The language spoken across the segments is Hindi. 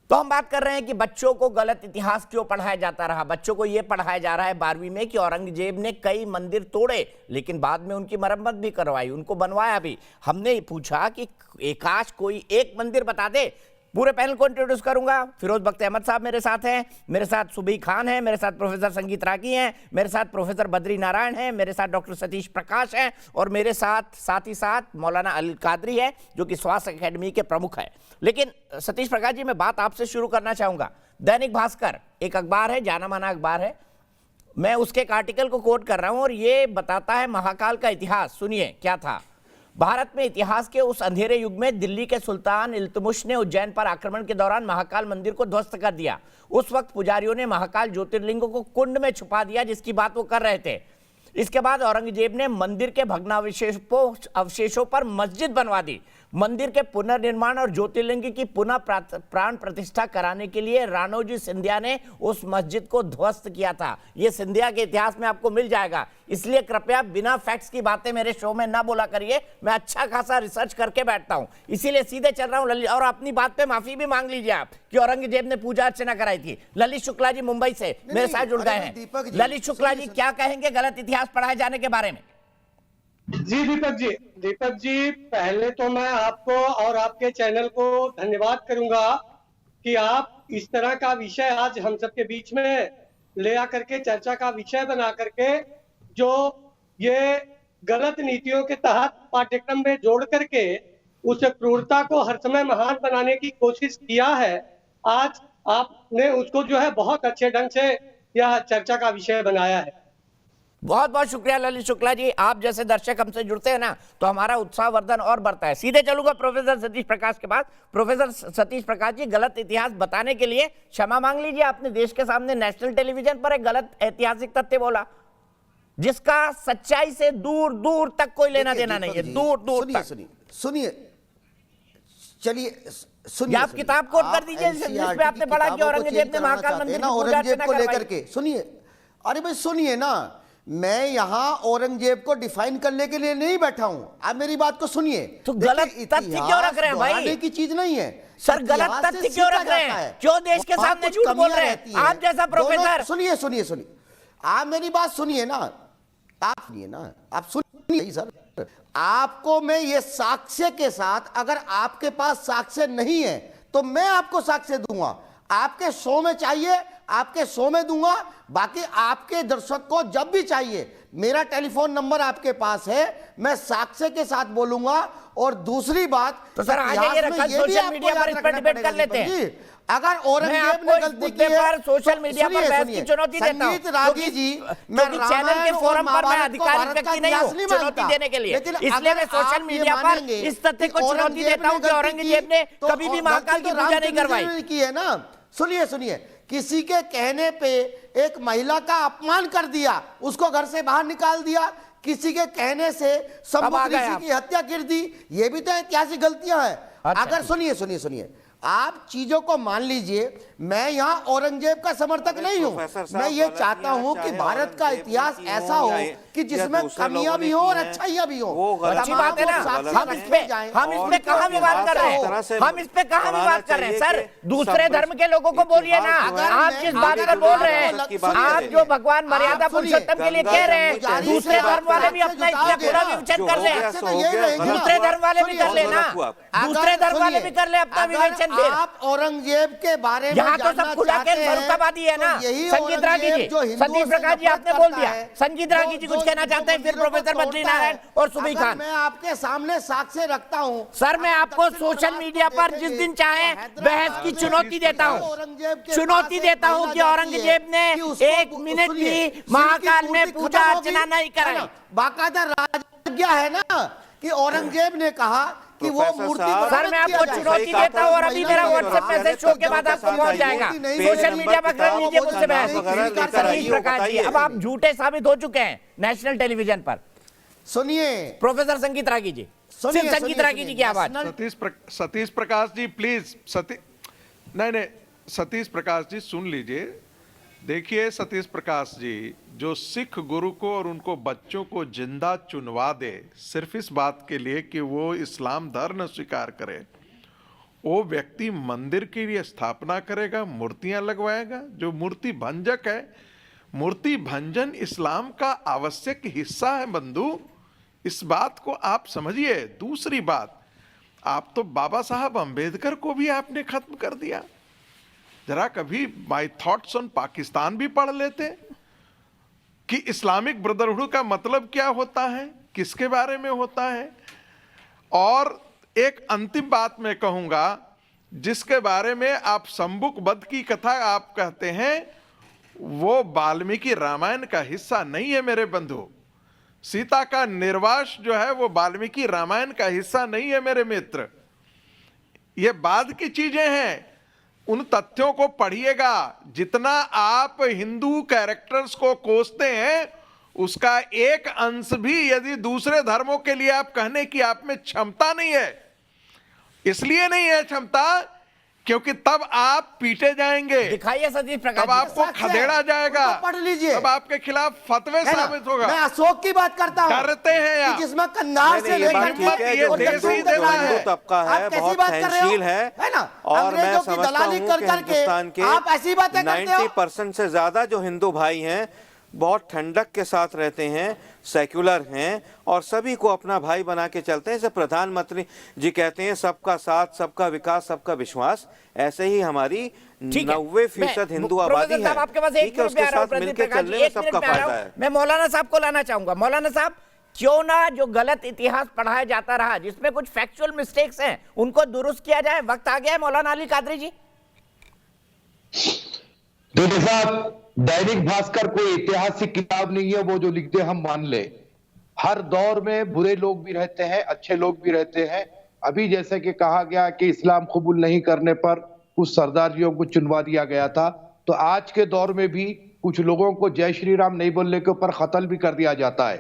तो हम बात कर रहे हैं कि बच्चों को गलत इतिहास क्यों पढ़ाया जाता रहा। बच्चों को यह पढ़ाया जा रहा है 12वीं में कि औरंगजेब ने कई मंदिर तोड़े, लेकिन बाद में उनकी मरम्मत भी करवाई, उनको बनवाया भी। हमने पूछा कि एकाश कोई एक मंदिर बता दे। पूरे पैनल को इंट्रोड्यूस करूंगा। फिरोज बख्त अहमद साहब मेरे साथ हैं, मेरे साथ सुबी खान है, मेरे साथ प्रोफेसर संगीत रागी हैं, मेरे साथ प्रोफेसर बद्री नारायण हैं, मेरे साथ डॉक्टर सतीश प्रकाश हैं और मेरे साथ ही साथ मौलाना अल कादरी है जो कि स्वास्थ्य अकेडमी के प्रमुख है। लेकिन सतीश प्रकाश जी, मैं बात आपसे शुरू करना चाहूंगा। दैनिक भास्कर एक अखबार है, जाना माना अखबार है, मैं उसके एक आर्टिकल को कोट कर रहा हूं और ये बताता है महाकाल का इतिहास। सुनिए क्या था। भारत में इतिहास के उस अंधेरे युग में दिल्ली के सुल्तान इल्तुतमिश ने उज्जैन पर आक्रमण के दौरान महाकाल मंदिर को ध्वस्त कर दिया। उस वक्त पुजारियों ने महाकाल ज्योतिर्लिंग को कुंड में छुपा दिया, जिसकी बात वो कर रहे थे। इसके बाद औरंगजेब ने मंदिर के भग्नावशेषों पर मस्जिद बनवा दी। मंदिर के पुनर्निर्माण और ज्योतिर्लिंग की पुनः प्राण प्रतिष्ठा कराने के लिए राणोजी सिंधिया ने उस मस्जिद को ध्वस्त किया था। यह सिंधिया के इतिहास में आपको मिल जाएगा, इसलिए कृपया बिना फैक्ट्स की बातें मेरे शो में ना बोला करिए। मैं अच्छा खासा रिसर्च करके बैठता हूं, इसीलिए सीधे चल रहा हूं। ललित, और अपनी बात पे माफी भी मांग लीजिए आप कि औरंगजेब ने पूजा अर्चना कराई थी। ललित शुक्ला जी मुंबई से मेरे साथ जुड़ गए हैं। ललित शुक्ला जी, क्या कहेंगे गलत इतिहास पढ़ाए जाने के बारे में? जी दीपक जी, पहले तो मैं आपको और आपके चैनल को धन्यवाद करूंगा कि आप इस तरह का विषय आज हम सबके बीच में ले आकर के चर्चा का विषय बना करके जो ये गलत नीतियों के तहत पाठ्यक्रम में जोड़ करके उस क्रूरता को हर समय महान बनाने की कोशिश किया है, आज आपने उसको जो है बहुत अच्छे ढंग से यह चर्चा का विषय बनाया है। बहुत बहुत शुक्रिया ललित शुक्ला जी। आप जैसे दर्शक हमसे जुड़ते हैं ना तो हमारा उत्साहवर्धन और बढ़ता है। सीधे चलूंगा प्रोफेसर सतीश प्रकाश के पास। प्रोफेसर सतीश प्रकाश जी, गलत इतिहास बताने के लिए क्षमा मांग लीजिए। आपने देश के सामने नेशनल टेलीविजन पर एक गलत ऐतिहासिक तथ्य बोला जिसका सच्चाई से दूर दूर तक कोई लेना देना नहीं है। दूर दूर तक सुनिए, चलिए सुनिए, आप किताब कोट कर दीजिए जिसमें आपने पढ़ा कि औरंगजेब ने महाकाल मंदिर औरंगजेब को लेकर के। सुनिए, अरे भाई सुनिए ना, मैं यहां औरंगजेब को डिफाइन करने के लिए नहीं बैठा हूं। आप मेरी बात को सुनिए। तो गलत तथ्य क्यों रख रहे हैं भाई? की चीज नहीं है सर, गलत तथ्य क्यों रख रहे हैं? क्यों देश के सामने झूठ बोल रहे हैं? आप जैसा प्रोफेसर। सुनिए सुनिए सुनिए, आप मेरी बात सुनिए ना, आप सुनिए ना, आप सुनिए सर। आपको मैं ये साक्ष्य के साथ, अगर आपके पास साक्ष्य नहीं है तो मैं आपको साक्ष्य दूंगा। आपके शो में चाहिए, आपके शो में दूंगा। बाकी आपके दर्शक को जब भी चाहिए, मेरा टेलीफोन नंबर आपके पास है, मैं साक्ष्य के साथ बोलूंगा। और दूसरी बात, तो सर आ जाइए, सोशल मीडिया पर इस पर डिबेट कर लेते हैं। अगर औरंगजेब ने गलती की है, सोशल मीडिया पर बहस की चुनौती देता हूं। संगीत रागी जी, मैं चैनल के फोरम पर मैं अधिकारिक व्यक्ति नहीं हूं चुनौती देने के लिए, इसलिए मैं सोशल मीडिया पर इस तथ्य को चुनौती देता हूं कि औरंगजेब ने कभी भी महाकाल की पूजा नहीं करवाई की है ना। सुनिए सुनिए, किसी के कहने पे एक महिला का अपमान कर दिया, उसको घर से बाहर निकाल दिया, किसी के कहने से सम्मुख ऋषि की हत्या कर दी, ये भी तो ऐतिहासिक गलतियां हैं। अगर सुनिए सुनिए सुनिए, आप चीजों को मान लीजिए। मैं यहाँ औरंगजेब का समर्थक नहीं हूँ। मैं ये चाहता हूँ कि भारत का इतिहास ऐसा हो कि जिसमें कमियां भी हो और अच्छाइयां भी हो। अच्छी बात है ना। हम इस पे कहाँ विवाद कर रहे हैं? हम इस पे कहाँ विवाद कर रहे हैं? सर, दूसरे धर्म के लोगों को बोलिए ना। आप जिस बात पर बोल रहे हैं, आप जो भगवान मर्यादा पुरुषोत्तम के लिए कह रहे हैं, दूसरे धर्म वाले भी अपना इतना पूरा विवेचन कर ले। दूसरे धर्म वाले भी कर ले ना, दूसरे धर्म वाले भी कर ले अपना विवेचन। आप औरंगजेब के बारे में यहाँ तो सब खुला के फरुखाबादी है ना। संगीत रागी जी, सतीश प्रकाश जी, आपने बोल दिया। संगीत रागी जी कुछ कहना चाहते हैं, फिर प्रोफेसर बद्री नारायण और सुबी खान। मैं आपके सामने साक्ष्य रखता हूँ सर। मैं आपको सोशल मीडिया पर जिस दिन चाहे बहस की चुनौती देता हूँ, चुनौती देता हूँ कि औरंगजेब ने एक मिनट भी महाकाल में पूजा अर्चना नहीं कराई। बाकायदा राजज्ञा है ना कि औरंगजेब ने कहा कि वो मूर्ति। सर, मैं आपको चुनौती देता हूँ और अभी मेरा व्हाट्सएप मैसेज शो के बाद आपको पहुंच जाएगा। सोशल मीडिया पर कर लीजिए मुझसे बहस। सतीश प्रकाश जी, अब आप झूठे साबित हो चुके हैं नेशनल टेलीविजन पर। सुनिए प्रोफेसर संगीत रागी जी, सिर्फ संगीत रागी जी की आवाज। सतीश प्रकाश जी प्लीज, नहीं, सतीश प्रकाश जी सुन लीजिए। देखिए सतीश प्रकाश जी, जो सिख गुरु को और उनको बच्चों को जिंदा चुनवा दे सिर्फ इस बात के लिए कि वो इस्लाम धर्म स्वीकार करे, वो व्यक्ति मंदिर की भी स्थापना करेगा, मूर्तियां लगवाएगा, जो मूर्ति भंजक है। मूर्ति भंजन इस्लाम का आवश्यक हिस्सा है बंधु, इस बात को आप समझिए। दूसरी बात, आप तो बाबा साहब अंबेडकर को भी आपने खत्म कर दिया। जरा कभी माय थॉट्स ऑन पाकिस्तान भी पढ़ लेते कि इस्लामिक ब्रदरहुड का मतलब क्या होता है, किसके बारे में होता है। और एक अंतिम बात मैं कहूंगा, जिसके बारे में आप शंबुक वध की कथा आप कहते हैं, वो वाल्मीकि रामायण का हिस्सा नहीं है मेरे बंधु। सीता का निर्वास जो है वो वाल्मीकि रामायण का हिस्सा नहीं है मेरे मित्र। ये बाद की चीजें हैं, उन तथ्यों को पढ़िएगा। जितना आप हिंदू कैरेक्टर्स को कोसते हैं, उसका एक अंश भी यदि दूसरे धर्मों के लिए आप कहने की आप में क्षमता नहीं है। इसलिए नहीं है क्षमता क्योंकि तब आप पीटे जाएंगे, दिखाइए सतीश प्रकाश तब आपको खदेड़ा जाएगा, तो पढ़ लीजिए, तब आपके खिलाफ फतवे साबित होगा। मैं अशोक की बात करता हूं, डरते हैं आप, जिसमें कन्नार से ये बात ठीक है, जो हिंदू तबका है बहुत सहनशील है ना, और मैं अंग्रेजों की समझता दलाली हूं कर कि करके हिंदुस्तान के आप ऐसी बातें करते हो। 90% से ज्यादा जो हिंदू भाई हैं बहुत ठंडक के साथ रहते हैं, सेक्युलर हैं और सभी को अपना भाई बना के चलते हैं। जैसे प्रधानमंत्री जी कहते हैं सबका साथ, सबका विकास, सबका विश्वास, ऐसे ही हमारी 90% हिंदू आबादी है। आपके पास एक ठीक है, उसके साथ मिलकर चलने में सबका फायदा है। मैं मौलाना साहब को लाना चाहूंगा। मौलाना साहब, क्यों ना जो गलत इतिहास पढ़ाया जाता रहा, जिसमें कुछ फैक्चुअल मिस्टेक्स हैं, उनको दुरुस्त किया जाए। वक्त आ गया है मौलाना अली कादरी जी। देखिए साहब, दैनिक भास्कर कोई ऐतिहासिक किताब नहीं है, वो जो लिखते हम मान ले। हर दौर में बुरे लोग भी रहते हैं, अच्छे लोग भी रहते हैं। अभी जैसे कि कहा गया कि इस्लाम कबूल नहीं करने पर कुछ सरदारियों को चुनवा दिया गया था, तो आज के दौर में भी कुछ लोगों को जय श्री राम नहीं बोलने के ऊपर कत्ल भी कर दिया जाता है।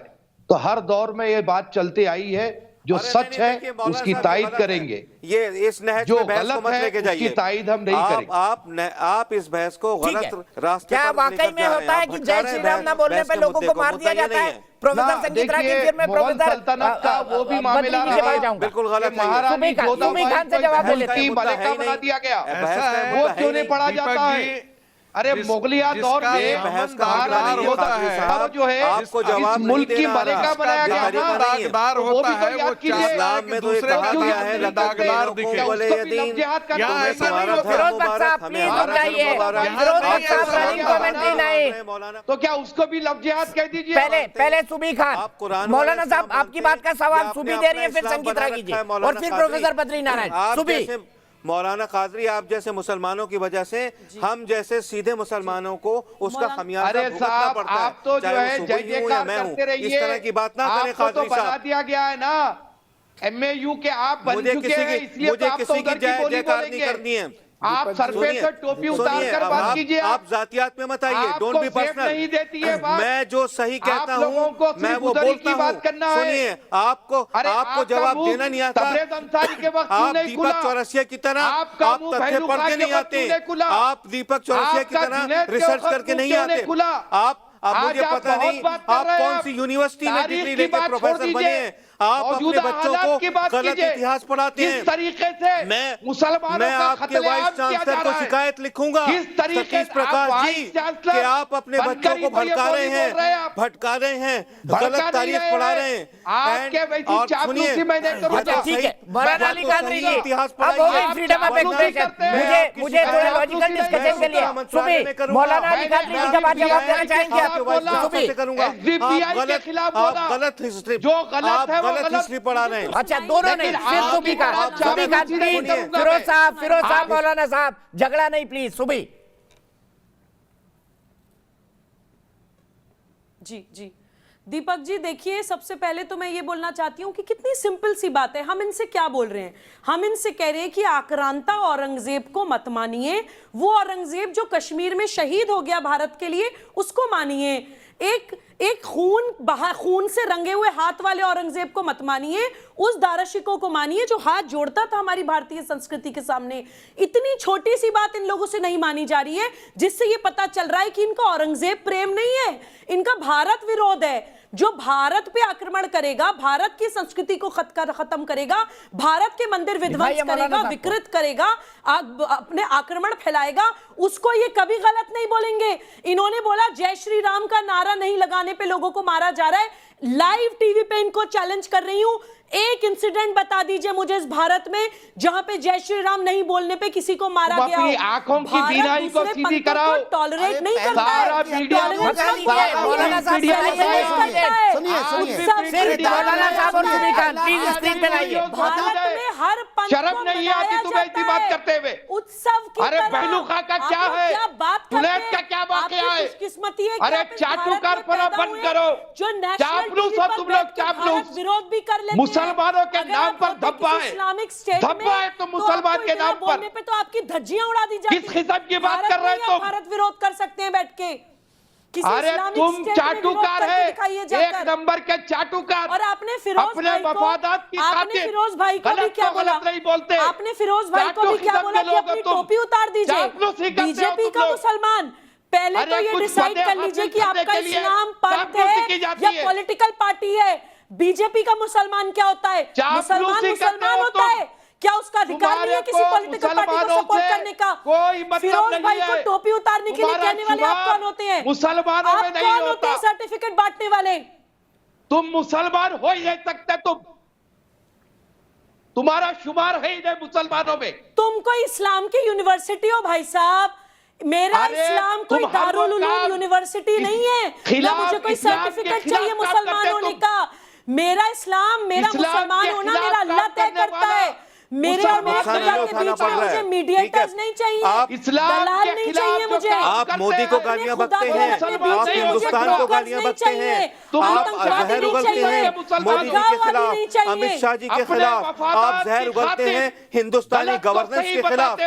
तो हर दौर में ये बात चलती आई है, जो सच है उसकी तायद करेंगे। ये इस नहज जो में बहस को गलत मत है लेके जाइए, उसकी तायद हम नहीं करेंगे। आप इस बहस को गलत रास्ते क्या पर वाकई लेकर में जा रहे होता हैं। है आप कि भटका जय रहे श्री हैं राम ना बोलने बहस पे के लोगों मुद्दे को को, मार मुद्दा दिया ये जाता नहीं है? प्रोफेसर संगीत राय की फिर में मुगल प्रोफेसर सल्तनत का वो भी मामला रहा, बिल्कुल गलत है। महारानी सुमी खान से जवाब दे लेते हैं। मलिका बना दिया गया, ऐसा है, वो क्यों नहीं पढ़ा जाता है? अरे मुगलिया दौर में बहस का महारानी होता होता है, जो है आपको जवाब इस मुल्क नहीं की देना मलिका रहा। बनाया गया तरीका था। नहीं है। दागदार वो भी होता तो है, वो याद कीजिए। चाहता है इस्लाम कि में तो ये दूसरे कहा का गया दाग है दागदार दिखे। बोले उसको भी लफ्ज़ का यहाँ तुम्हें ऐसा नहीं तुम्हारा होता। फिरोज भट्ट साहब प्लीज रुक जाइए। फिरोज भट्ट साहब रनिंग कमेंट्री नहीं। तो क्या उसको भी लफ्ज़ कह दीजिए? पहले सुबी खान, आप कुरान मौलाना वाले साहब इस्लाम आपकी मानते बात का हैं सवाल या सुबी आपने दे रही है, अपना फिर इस्लाम संगीत बना राय रखा कीजिए है मौलाना और फिर कादरी। प्रोफेसर बद्री नारायण। आप सुबी जैसे मौलाना कादरी, आप जैसे मुसलमानों की वजह से हम जैसे सीधे मुसलमानों को उसका खमियाजा अरे भुगतना साहब, पड़ता है, आप तो जो चाहे वो है सुबह जय ही हूं या जयकार मैं हूं। करते रहिए। इस तरह की बात ना करें आपको तो कादरी बना साहब। दिया गया है ना, MAU के आप बन मुझे चुके किसी हैं, की इसलिए तो आप तो जय उधर की बोली जयकार नहीं बोलेंगे। करनी है। आप सर पे से टोपी उतार कर बात कीजिए। आप जातियात में मत आइए, डोंट बी पर्सनल। नहीं देती है बात। मैं जो सही कहता आप लोगों को हूँ मैं सिर्फ वो उधर ही बोलता की बात करना हूँ। है। सुनिए, आपको आपका जवाब मुंह देना नहीं आता। तबरेज़ अंसारी के वक्त क्यों आप नहीं खुला? दीपक चौरसिया की तरह आपका आप मुंह तथ्य भैरू पढ़ खान के के नहीं वक्त क्यों आते। नहीं खुला? आप दीपक चौरसिया की आपका तरह जुनैद के रिसर्च वक्त करके मुंह नहीं क्यों नहीं आते। खुला? अब मुझे आज आप पता बहुत नहीं बात कर आप रहे हैं। कौन सी यूनिवर्सिटी में तारीख डिग्री की लेके बात छोड़ प्रोफेसर दीजिए। बने हैं। आप अपने मौजूदा बच्चों हालात की को बात गलत कीजिए। इतिहास पढ़ाते हैं। किस तरीके से मुसलमानों मैं का आपके कत्लेआम वाइस किया जा चांसलर को रहा है। शिकायत लिखूंगा किस तरीके सतीश से प्रकाश आप जी वाइस चांसलर कि आप अपने बच्चों बनकर को ही तो ये भड़का रहे बोल रहे हैं हैं, आप। भटका रहे हैं, भड़का गलत नहीं तारीख रहे पढ़ा हैं। रहे हैं। आपके वैसी और चापलूसी सुनिए, मैं नहीं करूंगा। अच्छा ठीक है, मौलाना अली कादरी जी, इतिहास अब हो गई आप फ्रीडम ऑफ चापलूसी एक्सप्रेशन। करते हैं। मुझे थोड़ा आप लॉजिकल चापलूसी डिस्कशन के लिए नहीं सुबी, करूंगा। मौलाना अली कादरी जी जब आप जवाब देना चाहेंगे आप बोला। सुबी। SDPI के खिलाफ बोला। आप गलत हिस्ट्री, जो गलत आप है वो गलत गलत। हिस्ट्री पढ़ा रहे हैं। अच्छा दोनों नहीं, लेकिन फिर आप सुबी का आप सुबी का चापलूसी नहीं प्लीज, करूंगा फिरोज साहब मैं। मौलाना साहब झगड़ा नहीं प्लीज। सुबी जी जी दीपक जी, देखिए सबसे पहले तो मैं ये बोलना चाहती हूँ कि कितनी सिंपल सी बात है। हम इनसे क्या बोल रहे हैं? हम इनसे कह रहे हैं कि आक्रांता औरंगजेब को मत मानिए। वो औरंगजेब जो कश्मीर में शहीद हो गया भारत के लिए, उसको मानिए। एक खून से रंगे हुए हाथ वाले औरंगजेब को मत मानिए। उस दाराशिकों को मानिए जो हाथ जोड़ता था हमारी भारतीय संस्कृति के सामने। इतनी छोटी सी बात इन लोगों से नहीं मानी जा रही है, जिससे ये पता चल रहा है कि इनका औरंगजेब प्रेम नहीं है, इनका भारत विरोध है। जो भारत पे आक्रमण करेगा, भारत की संस्कृति को खत्म करेगा, भारत के मंदिर विध्वंस करेगा, विकृत करेगा, अपने आक्रमण फैलाएगा, उसको ये कभी गलत नहीं बोलेंगे। इन्होंने बोला जय श्री राम का नारा नहीं लगाने पे लोगों को मारा जा रहा है। लाइव टीवी पे इनको चैलेंज कर रही हूं, एक इंसिडेंट बता दीजिए मुझे इस भारत में जहां पे जय श्री राम नहीं बोलने पे किसी को मारा गया हो। आंखों की बीनाई को सीधी कराओ, टॉलरेट नहीं करता है। भारत में हर पंथ शर्म नहीं आती तुम्हें इतनी बात करते हुए? उत्सव की अरे बहनू खा का क्या है, बुलेट का क्या वाकया है? किस्मती है, अरे चाटुकार पना बंद करो, जो चापलूस हो तुम लोग, चापलूस विरोध भी कर लेते हैं। मुसलमानों के नाम पर धब्बा है, इस्लामिक स्टेट धब्बा है तो मुसलमान के नाम पर पे तो आपकी धज्जियां उड़ा दी जाती हैं। किस किस्म की बात कर रहे हो तुम? भारत विरोध कर सकते हैं बैठ के। अरे तुम चाटुकार है, एक नंबर के चाटुकार। और आपने फिरोज अपने भाई को, मफादात की आपने फिरोज भाई को भी क्या बोला? नहीं बोलते। आपने फिरोज भाई को भी क्या बोला कि अपनी टोपी उतार दीजिए। बीजेपी का मुसलमान, पहले तो ये डिसाइड कर लीजिए कि आपका इस्लाम पंथ है या पॉलिटिकल पार्टी है। बीजेपी का मुसलमान क्या होता है? मुसलमान होता है क्या? उसका अधिकार नहीं है किसी पॉलिटिकल पार्टी को सपोर्ट करने का? कोई मतलब फिरोज नहीं भाई है। को टोपी उतारने के लिए कहने वाले आप कौन होते हैं? मुसलमानों में नहीं कौन होते होता। हैं सर्टिफिकेट बांटने वाले? तुम मुसलमान हो ही नहीं सकते, तुम्हारा शुमार है ही नहीं मुसलमानों में। तुम कोई इस्लाम की यूनिवर्सिटी हो भाई साहब। मेरा इस्लाम कोई दारुल उलूम यूनिवर्सिटी नहीं है ना मुझे कोई सर्टिफिकेट चाहिए मुसलमान होने का। मेरा इस्लाम, मेरा मुसलमान होना मेरा अल्लाह तय करता है। मेरे और मेरे खुदा के बीच में मुझे मीडिएटर्स नहीं चाहिए, दलाल नहीं चाहिए मुझे। आप मोदी को गालियां बकते हैं, आप हिंदुस्तान को गालियां बकते हैं, आप जहर उगलते हैं मोदी जी के खिलाफ, अमित शाह जी के खिलाफ, आप जहर उगलते हैं हिंदुस्तानी गवर्नेंस के खिलाफ।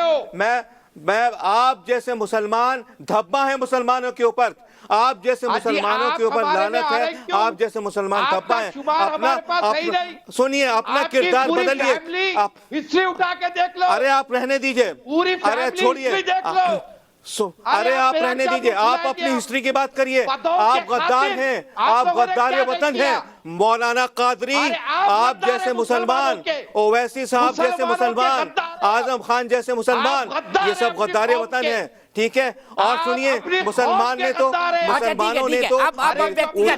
मैं आप जैसे मुसलमान, धब्बा है मुसलमानों के ऊपर, आप जैसे मुसलमानों के ऊपर लानत है, आप जैसे मुसलमान धब्बा है। अपना सुनिए, अपना किरदार बदलिए। आप हिस्ट्री उठा के देख लो। अरे आप रहने दीजिए, अरे छोड़िए, अरे आप रहने दीजिए, आप अपनी हिस्ट्री की बात करिए। आप गद्दार हैं, आप गद्दार वतन हैं। मौलाना कादरी आप जैसे मुसलमान, ओवैसी साहब जैसे मुसलमान, आजम खान जैसे मुसलमान, ये सब गद्दार वतन है, ठीक है। और सुनिए, मुसलमानों ने तो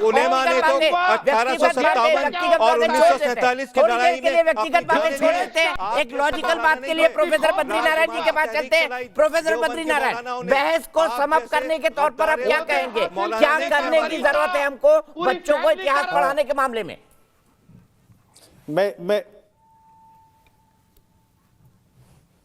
उलेमा ने तो 1857 और 1947 की लड़ाई में व्यक्तिगत बातें छोड़ देते हैं। एक लॉजिकल बात के लिए प्रोफेसर बद्री नारायण जी के पास चलते हैं। प्रोफेसर बद्री नारायण, बहस को समाप्त करने के तौर पर आप क्या कहेंगे? क्या करने की जरूरत है हमको बच्चों को इतिहास पढ़ाने के मामले में?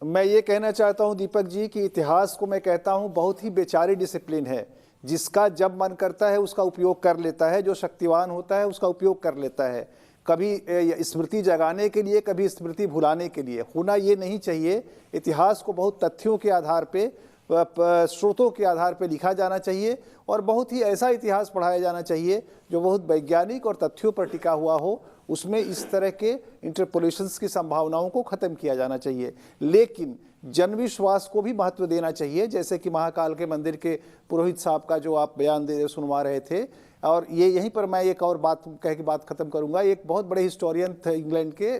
मैं ये कहना चाहता हूं दीपक जी कि इतिहास को मैं कहता हूं बहुत ही बेचारी डिसिप्लिन है, जिसका जब मन करता है उसका उपयोग कर लेता है, जो शक्तिवान होता है उसका उपयोग कर लेता है, कभी स्मृति जगाने के लिए, कभी स्मृति भुलाने के लिए। होना ये नहीं चाहिए। इतिहास को बहुत तथ्यों के आधार पे, स्रोतों के आधार पे लिखा जाना चाहिए और बहुत ही ऐसा इतिहास पढ़ाया जाना चाहिए जो बहुत वैज्ञानिक और तथ्यों पर टिका हुआ हो। उसमें इस तरह के इंटरपोलेशंस की संभावनाओं को ख़त्म किया जाना चाहिए, लेकिन जन विश्वास को भी महत्व देना चाहिए। जैसे कि महाकाल के मंदिर के पुरोहित साहब का जो आप बयान सुनवा रहे थे, और ये यहीं पर मैं एक और बात कह के बात ख़त्म करूँगा। एक बहुत बड़े हिस्टोरियन थे इंग्लैंड के,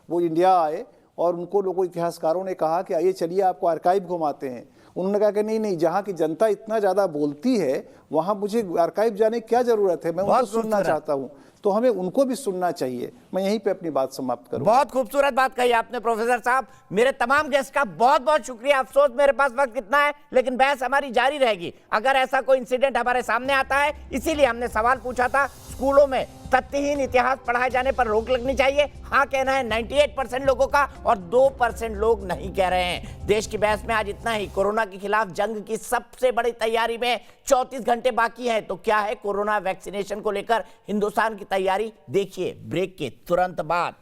वो इंडिया आए और उनको लोगों इतिहासकारों ने कहा कि आइए चलिए आपको आर्काइव घुमाते हैं। उन्होंने कहा कि नहीं, जहाँ की जनता इतना ज़्यादा बोलती है वहाँ मुझे आर्काइव जाने की क्या ज़रूरत है, मैं उनको सुनना चाहता हूँ। तो हमें उनको भी सुनना चाहिए। मैं यहीं पे अपनी बात समाप्त करूं। बहुत खूबसूरत बात कही आपने प्रोफेसर साहब। मेरे तमाम गेस्ट का बहुत बहुत शुक्रिया। अफसोस मेरे पास वक्त कितना है, लेकिन बहस हमारी जारी रहेगी अगर ऐसा कोई इंसिडेंट हमारे सामने आता है। इसीलिए हमने सवाल पूछा था, स्कूलों में तथ्यहीन इतिहास पढ़ाए जाने पर रोक लगनी चाहिए। हाँ कहना है 98% लोगों का, और 2% लोग नहीं कह रहे हैं। देश की बहस में आज इतना ही। कोरोना के खिलाफ जंग की सबसे बड़ी तैयारी में 34 घंटे बाकी हैं, तो क्या है कोरोना वैक्सीनेशन को लेकर हिंदुस्तान की तैयारी? देखिए ब्रेक के तुरंत बाद।